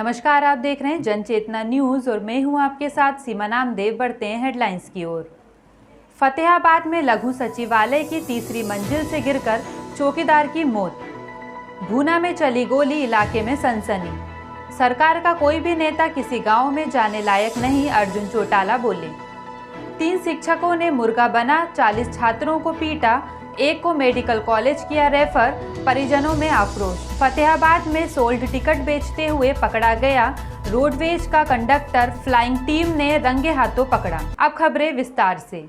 नमस्कार, आप देख रहे हैं जनचेतना न्यूज़ और मैं हूं आपके साथ सीमा नामदेव। बढ़ते हैं हेडलाइंस की ओर। फतेहाबाद में लघु सचिवालय की तीसरी मंजिल से गिरकर चौकीदार की मौत। भूना में चली गोली, इलाके में सनसनी। सरकार का कोई भी नेता किसी गांव में जाने लायक नहीं, अर्जुन चौटाला बोले। 3 शिक्षकों ने मुर्गा बना 40 छात्रों को पीटा, एक को मेडिकल कॉलेज किया रेफर, परिजनों में आक्रोश। फतेहाबाद में सोल्ड टिकट बेचते हुए पकड़ा गया रोडवेज का कंडक्टर, फ्लाइंग टीम ने रंगे हाथों पकड़ा। अब खबरें विस्तार से।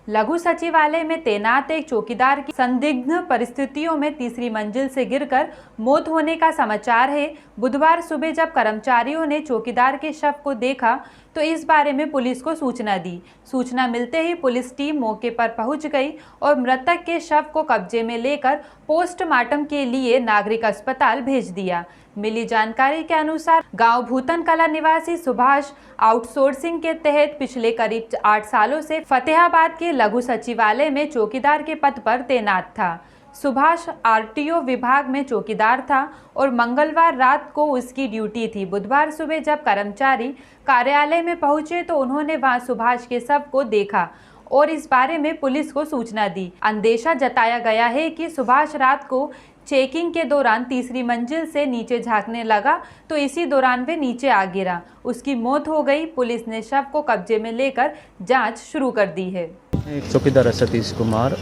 लघु सचिवालय में तैनात एक चौकीदार की संदिग्ध परिस्थितियों में तीसरी मंजिल से गिरकर मौत होने का समाचार है। बुधवार सुबह जब कर्मचारियों ने चौकीदार के शव को देखा तो इस बारे में पुलिस को सूचना दी। सूचना मिलते ही पुलिस टीम मौके पर पहुंच गई और मृतक के शव को कब्जे में लेकर पोस्टमार्टम के लिए नागरिक अस्पताल भेज दिया। मिली जानकारी के अनुसार गांव भूतन कला निवासी सुभाष आउटसोर्सिंग के तहत पिछले करीब 8 सालों से फतेहाबाद के लघु सचिवालय में चौकीदार के पद पर तैनात था। सुभाष आरटीओ विभाग में चौकीदार था और मंगलवार रात को उसकी ड्यूटी थी। बुधवार सुबह जब कर्मचारी कार्यालय में पहुंचे तो उन्होंने वहां सुभाष के शव को देखा और इस बारे में पुलिस को सूचना दी। अंदेशा जताया गया है कि सुभाष रात को चेकिंग के दौरान तीसरी मंजिल से नीचे झांकने लगा तो इसी दौरान वे नीचे आ गिरा। उसकी मौत हो गई। पुलिस ने शव को कब्जे में लेकर जांच शुरू कर दी है। एक चौकीदार है सतीश कुमार,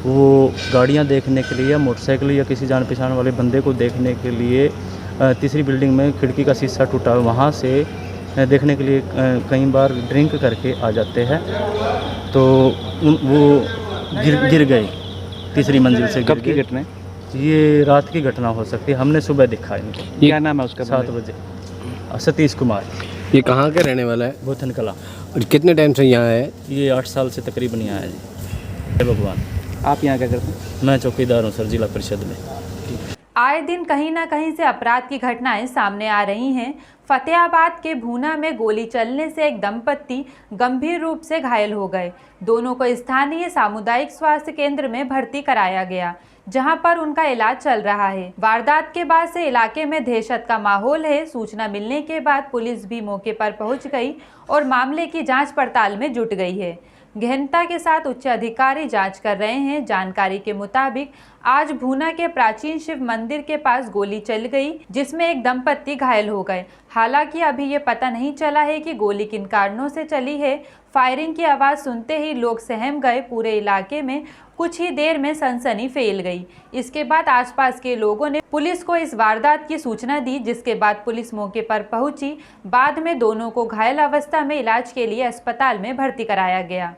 वो गाड़ियां देखने के लिए, मोटरसाइकिल या किसी जान पहचान वाले बंदे को देखने के लिए तीसरी बिल्डिंग में खिड़की का शीशा टूटा, वहाँ से देखने के लिए कई बार ड्रिंक करके आ जाते हैं तो वो गिर गए तीसरी मंजिल से। कब की घटना है? ये रात की घटना हो सकती है, हमने सुबह देखा इनको। क्या नाम है उसका? 7 बजे। सतीश कुमार। ये कहाँ के रहने वाला है? भूतन कला। और कितने टाइम से यहाँ है? ये 8 साल से तकरीबन यहाँ है जी। भगवान। आप यहाँ क्या करते हैं? मैं चौकीदार हूँ सर, जिला परिषद में। आए दिन कहीं ना कहीं से अपराध की घटनाएं सामने आ रही हैं। फतेहाबाद के भूना में गोली चलने से एक दंपत्ति गंभीर रूप से घायल हो गए। दोनों को स्थानीय सामुदायिक स्वास्थ्य केंद्र में भर्ती कराया गया, जहां पर उनका इलाज चल रहा है। वारदात के बाद से इलाके में दहशत का माहौल है। सूचना मिलने के बाद पुलिस भी मौके पर पहुंच गई और मामले की जांच पड़ताल में जुट गई है। गहनता के साथ उच्च अधिकारी जांच कर रहे हैं। जानकारी के मुताबिक आज भूना के प्राचीन शिव मंदिर के पास गोली चल गई, जिसमें एक दंपत्ति घायल हो गए। हालांकि अभी ये पता नहीं चला है कि गोली किन कारणों से चली है। फायरिंग की आवाज़ सुनते ही लोग सहम गए। पूरे इलाके में कुछ ही देर में सनसनी फैल गई। इसके बाद आसपास के लोगों ने पुलिस को इस वारदात की सूचना दी, जिसके बाद पुलिस मौके पर पहुंची। बाद में दोनों को घायल अवस्था में इलाज के लिए अस्पताल में भर्ती कराया गया।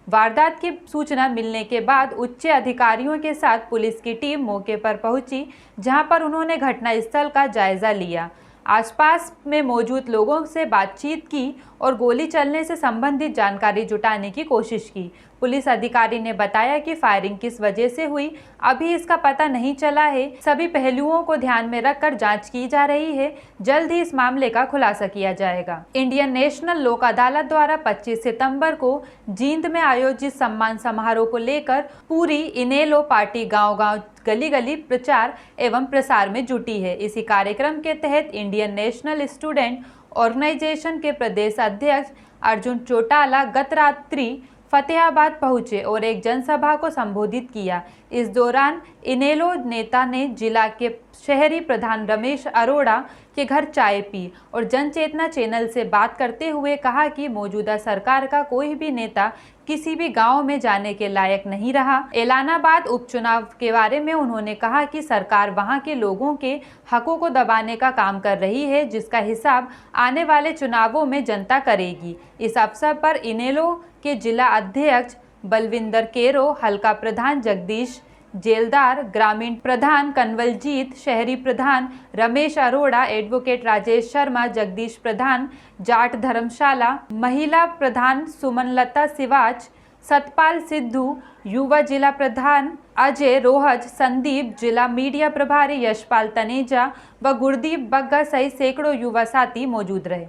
वारदात की सूचना मिलने के बाद उच्च अधिकारियों के साथ पुलिस की टीम मौके पर पहुंची, जहां पर उन्होंने घटनास्थल का जायजा लिया, आसपास में मौजूद लोगों से बातचीत की और गोली चलने से संबंधित जानकारी जुटाने की कोशिश की। पुलिस अधिकारी ने बताया कि फायरिंग किस वजह से हुई अभी इसका पता नहीं चला है। सभी पहलुओं को ध्यान में रखकर जांच की जा रही है। जल्द ही इस मामले का खुलासा किया जाएगा। इंडियन नेशनल लोक अदालत द्वारा 25 सितंबर को जींद में आयोजित सम्मान समारोह को लेकर पूरी इनेलो पार्टी गांव-गांव, गली-गली प्रचार एवं प्रसार में जुटी है। इसी कार्यक्रम के तहत इंडियन नेशनल स्टूडेंट ऑर्गेनाइजेशन के प्रदेश अध्यक्ष अर्जुन चौटाला गत रात्रि फतेहाबाद पहुंचे और एक जनसभा को संबोधित किया। इस दौरान इनेलो नेता ने जिला के शहरी प्रधान रमेश अरोड़ा के घर चाय पी और जनचेतना चैनल से बात करते हुए कहा कि मौजूदा सरकार का कोई भी नेता किसी भी गांव में जाने के लायक नहीं रहा। एलानाबाद उपचुनाव के बारे में उन्होंने कहा कि सरकार वहां के लोगों के हकों को दबाने का काम कर रही है, जिसका हिसाब आने वाले चुनावों में जनता करेगी। इस अवसर पर इनेलो के जिला अध्यक्ष बलविंदर केरो, हल्का प्रधान जगदीश जेलदार, ग्रामीण प्रधान कन्वलजीत, शहरी प्रधान रमेश अरोड़ा, एडवोकेट राजेश शर्मा, जगदीश प्रधान जाट धर्मशाला, महिला प्रधान सुमनलता सिवाच, सतपाल सिद्धू, युवा जिला प्रधान अजय रोहज, संदीप, जिला मीडिया प्रभारी यशपाल तनेजा व गुरदीप बग्गा सहित सैकड़ों युवा साथी मौजूद रहे।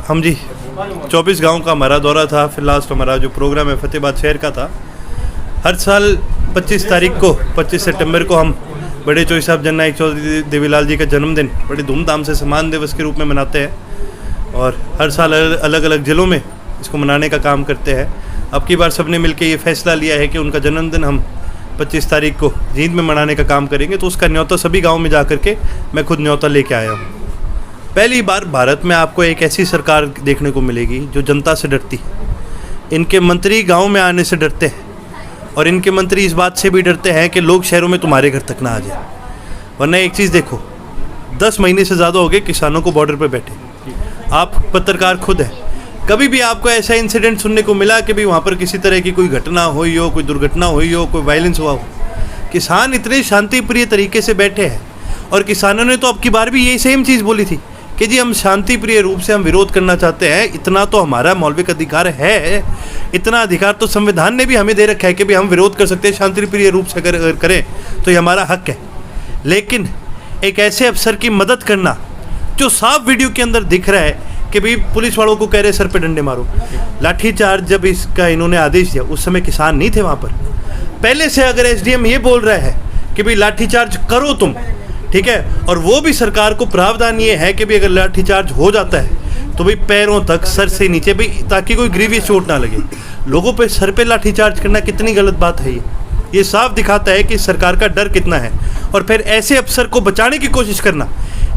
हम जी 24 गांव का हमारा दौरा था। फिर लास्ट हमारा जो प्रोग्राम है फतेहाबाद शहर का था। हर साल 25 तारीख को 25 सितंबर को हम बड़े चौधरी साहब जननायक चौधरी देवीलाल जी का जन्मदिन बड़ी धूमधाम से सम्मान दिवस के रूप में मनाते हैं और हर साल अलग अलग ज़िलों में इसको मनाने का काम करते हैं। अब की बार सबने मिलकर ये फैसला लिया है कि उनका जन्मदिन हम 25 तारीख को जींद में मनाने का काम करेंगे, तो उसका न्योता सभी गाँव में जा कर के मैं खुद न्योता लेके आया हूँ। पहली बार भारत में आपको एक ऐसी सरकार देखने को मिलेगी जो जनता से डरती है। इनके मंत्री गांव में आने से डरते हैं और इनके मंत्री इस बात से भी डरते हैं कि लोग शहरों में तुम्हारे घर तक ना आ जाए। वरना एक चीज़ देखो, 10 महीने से ज़्यादा हो गए किसानों को बॉर्डर पर बैठे। आप पत्रकार खुद हैं, कभी भी आपको ऐसा इंसिडेंट सुनने को मिला कि भी वहाँ पर किसी तरह की कोई घटना हुई हो, कोई दुर्घटना हुई हो, कोई वायलेंस हुआ हो? किसान इतने शांतिप्रिय तरीके से बैठे हैं और किसानों ने तो अब की बार भी यही सेम चीज़ बोली थी कि जी हम शांति प्रिय रूप से हम विरोध करना चाहते हैं। इतना तो हमारा मौलिक अधिकार है, इतना अधिकार तो संविधान ने भी हमें दे रखा है कि भी हम विरोध कर सकते हैं शांति प्रिय रूप से। अगर करें तो ये हमारा हक है। लेकिन एक ऐसे अफसर की मदद करना जो साफ वीडियो के अंदर दिख रहा है कि भाई पुलिस वालों को कह रहे सर पे डंडे मारो, लाठीचार्ज जब इसका इन्होंने आदेश दिया उस समय किसान नहीं थे वहाँ पर। पहले से अगर एसडीएम ये बोल रहा है कि भाई लाठीचार्ज करो तुम, ठीक है, और वो भी सरकार को प्रावधान ये है कि भी अगर लाठीचार्ज हो जाता है तो भाई पैरों तक, सर से नीचे भी, ताकि कोई ग्रीवियस चोट ना लगे। लोगों पे सर पे लाठीचार्ज करना कितनी गलत बात है। ये साफ दिखाता है कि सरकार का डर कितना है। और फिर ऐसे अफसर को बचाने की कोशिश करना,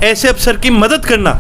ऐसे अफसर की मदद करना,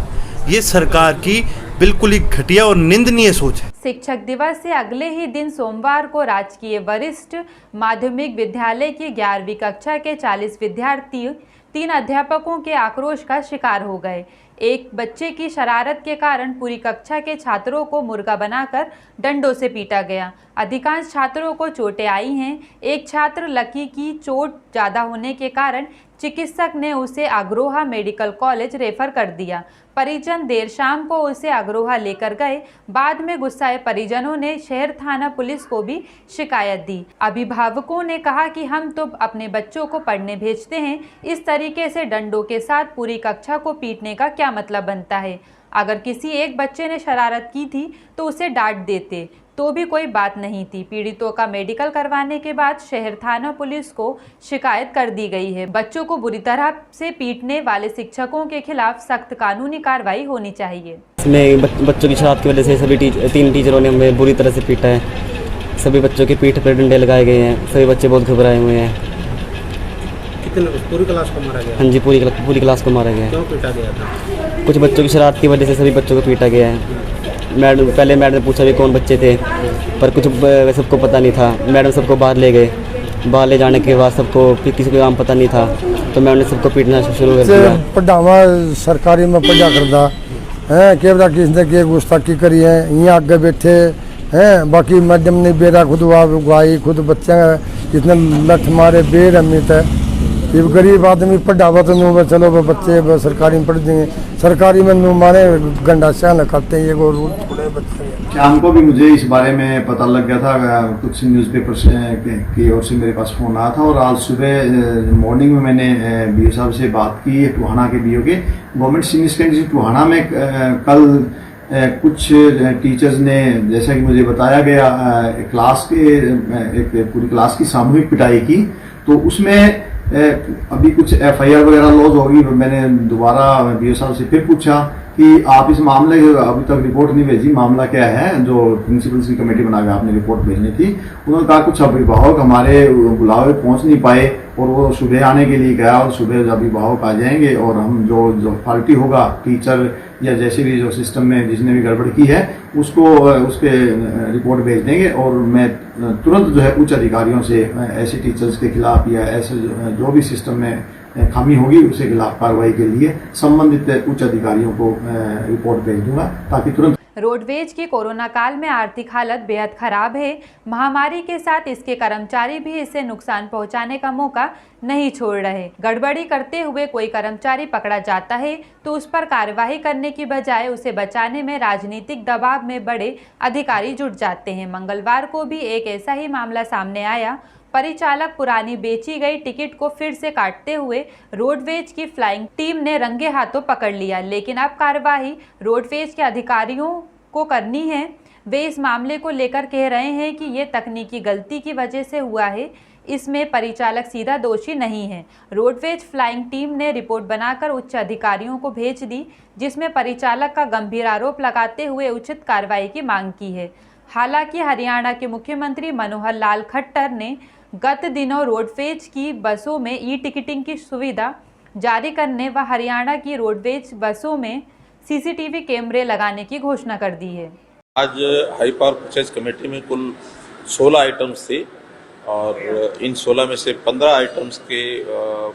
ये सरकार की बिल्कुल ही घटिया और निंदनीय सोच है। शिक्षक दिवस से अगले ही दिन सोमवार को राजकीय वरिष्ठ माध्यमिक विद्यालय की 11वीं कक्षा के 40 विद्यार्थी 3 अध्यापकों के आक्रोश का शिकार हो गए। एक बच्चे की शरारत के कारण पूरी कक्षा के छात्रों को मुर्गा बनाकर डंडों से पीटा गया। अधिकांश छात्रों को चोटें आई हैं। एक छात्र लकी की चोट ज़्यादा होने के कारण चिकित्सक ने उसे अग्रोहा मेडिकल कॉलेज रेफर कर दिया। परिजन देर शाम को उसे अग्रोहा लेकर गए। बाद में गुस्साए परिजनों ने शहर थाना पुलिस को भी शिकायत दी। अभिभावकों ने कहा कि हम तो अपने बच्चों को पढ़ने भेजते हैं, इस तरीके से डंडों के साथ पूरी कक्षा को पीटने का क्या मतलब बनता है। अगर किसी एक बच्चे ने शरारत की थी तो उसे डांट देते तो भी कोई बात नहीं थी। पीड़ितों का मेडिकल करवाने के बाद शहर थाना पुलिस को शिकायत कर दी गई है। बच्चों को बुरी तरह से पीटने वाले शिक्षकों के खिलाफ सख्त कानूनी कार्रवाई होनी चाहिए। इसमें बच्चों की शरारत की वजह से सभी 3 टीचरों ने हमें बुरी तरह से पीटा है। सभी बच्चों की पीठ पर डंडे लगाए गए हैं। सभी बच्चे बहुत घबराए हुए हैं। पूरी क्लास को मारा गया? हाँ जी, पूरी क्लास को मारा गया। क्यों पीटा गया था? कुछ बच्चों की शरारत की वजह से सभी बच्चों को पीटा गया है। पहले मैडम ने पूछा भी कौन बच्चे थे, पर कुछ सबको पता नहीं था। मैडम सबको बाहर ले गए। बाहर ले जाने के बाद सबको किसी को काम पता नहीं था, तो मैडम ने सबको पीटना शुरू कर दिया। पढ़ावा सरकारी में पढ़ा करता है, केवड़ा किसने के गुस्ताखी करी है, यहाँ आगे बैठे हैं। बाकी मैडम ने बेरा खुद उगाई, खुद बच्चे कितने लठ मारे बेरहमित है। ये गरीब आदमी पढ़ावा तो नू चलो वो बच्चे सरकारी में पढ़ देंगे, सरकारी में नू मारे गंडासा न करते हैं। ये वो रूल थोड़े बच्चे। शाम को भी मुझे इस बारे में पता लग गया था, कुछ न्यूज़पेपर की ओर से मेरे पास फ़ोन आया था। और आज सुबह मॉर्निंग में मैंने बीओ साहब से बात की, टोहाना के बीओ के। गवर्नमेंट सीनियर सेकेंडरी टोहाना में कल कुछ टीचर्स ने, जैसा कि मुझे बताया गया, क्लास के एक पूरी क्लास की सामूहिक पिटाई की। तो उसमें अभी कुछ FIR वगैरह लॉज होगी। मैंने दोबारा बीओ साहब से फिर पूछा कि आप इस मामले अभी तक रिपोर्ट नहीं भेजी, मामला क्या है, जो प्रिंसिपल्स की कमेटी बना के आपने रिपोर्ट भेजनी थी। उन्होंने कहा कुछ अभिभावक हमारे बुलावे पहुंच नहीं पाए और वो सुबह आने के लिए गया, और सुबह अभिभावक आ जाएंगे और हम जो फॉल्टी होगा टीचर या जैसे भी जो सिस्टम में जिसने भी गड़बड़ की है उसको उसके रिपोर्ट भेज देंगे। और मैं तुरंत जो है उच्च अधिकारियों से ऐसे टीचर्स के खिलाफ या ऐसे जो भी सिस्टम में खामी होगी उसके खिलाफ कार्रवाई के लिए संबंधित उच्च अधिकारियों को रिपोर्ट भेज दूंगा, ताकि तुरंत। रोडवेज की कोरोना काल में आर्थिक हालत बेहद खराब है। महामारी के साथ इसके कर्मचारी भी इसे नुकसान पहुंचाने का मौका नहीं छोड़ रहे। गड़बड़ी करते हुए कोई कर्मचारी पकड़ा जाता है तो उस पर कार्रवाई करने की बजाय उसे बचाने में राजनीतिक दबाव में बड़े अधिकारी जुट जाते हैं। मंगलवार को भी एक ऐसा ही मामला सामने आया। परिचालक पुरानी बेची गई टिकट को फिर से काटते हुए रोडवेज की फ्लाइंग टीम ने रंगे हाथों पकड़ लिया, लेकिन अब कार्रवाई रोडवेज के अधिकारियों को करनी है। वे इस मामले को लेकर कह रहे हैं कि ये तकनीकी गलती की वजह से हुआ है। इसमें परिचालक सीधा दोषी नहीं है। रोडवेज फ्लाइंग टीम ने रिपोर्ट बनाकर उच्च अधिकारियों को भेज दी, जिसमें परिचालक का गंभीर आरोप लगाते हुए उचित कार्रवाई की मांग की है। हालांकि हरियाणा के मुख्यमंत्री मनोहर लाल खट्टर ने गत दिनों रोडवेज की बसों में ई टिकटिंग की सुविधा जारी करने व हरियाणा की रोडवेज बसों में सीसीटीवी कैमरे लगाने की घोषणा कर दी है। आज हाई पावर परचेज कमेटी में कुल 16 आइटम्स थे और इन 16 में से 15 आइटम्स के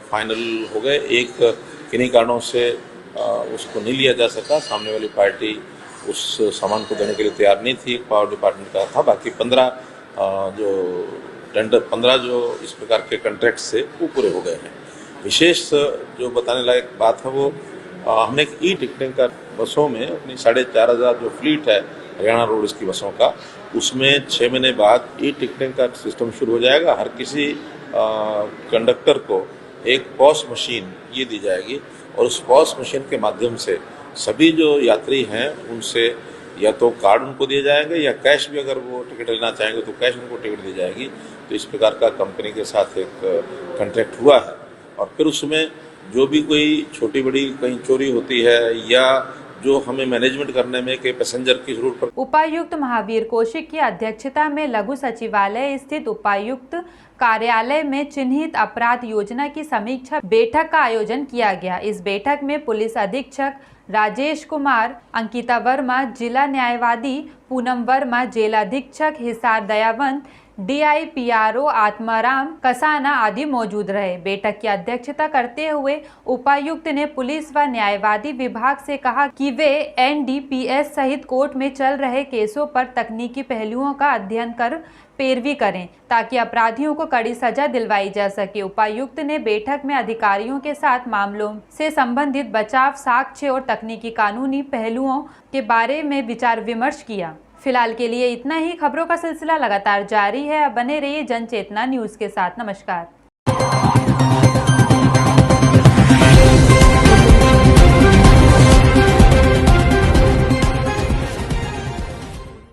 फाइनल हो गए। एक किन्हीं कारणों से उसको नहीं लिया जा सका, सामने वाली पार्टी उस सामान को देने के लिए तैयार नहीं थी, पावर डिपार्टमेंट का था। बाकी 15 जो इस प्रकार के कॉन्ट्रैक्ट थे वो पूरे हो गए हैं। विशेष जो बताने लायक बात है वो हमने एक ई टिकटिंग का बसों में अपनी 4,500 जो फ्लीट है हरियाणा रोड्स की बसों का, उसमें 6 महीने बाद ई टिकटिंग का सिस्टम शुरू हो जाएगा। हर किसी कंडक्टर को एक पॉस मशीन ये दी जाएगी और उस पॉस मशीन के माध्यम से सभी जो यात्री हैं उनसे या तो कार्ड उनको दिए जाएंगे या कैश भी, अगर वो टिकट लेना चाहेंगे तो कैश उनको टिकट दी जाएगी। तो इस प्रकार का कंपनी के साथ एक कॉन्ट्रैक्ट हुआ है और फिर उसमें जो भी कोई छोटी बड़ी कहीं चोरी होती है या जो हमें मैनेजमेंट करने में कि पैसेंजर की जरूरत पर। उपायुक्त महावीर कौशिक की अध्यक्षता में लघु सचिवालय स्थित उपायुक्त कार्यालय में चिन्हित अपराध योजना की समीक्षा बैठक का आयोजन किया गया। इस बैठक में पुलिस अधीक्षक राजेश कुमार, अंकिता वर्मा, जिला न्यायवादी पूनम वर्मा, जेल अधीक्षक हिसार दयावंत, DIPRO आत्माराम कसाना आदि मौजूद रहे। बैठक की अध्यक्षता करते हुए उपायुक्त ने पुलिस व न्यायवादी विभाग से कहा कि वे NDPS सहित कोर्ट में चल रहे केसों पर तकनीकी पहलुओं का अध्ययन कर पैरवी करें ताकि अपराधियों को कड़ी सजा दिलवाई जा सके। उपायुक्त ने बैठक में अधिकारियों के साथ मामलों से संबंधित बचाव, साक्ष्य और तकनीकी कानूनी पहलुओं के बारे में विचार विमर्श किया। फिलहाल के लिए इतना ही। खबरों का सिलसिला लगातार जारी है। अब बने रहिए जनचेतना न्यूज़ के साथ। नमस्कार।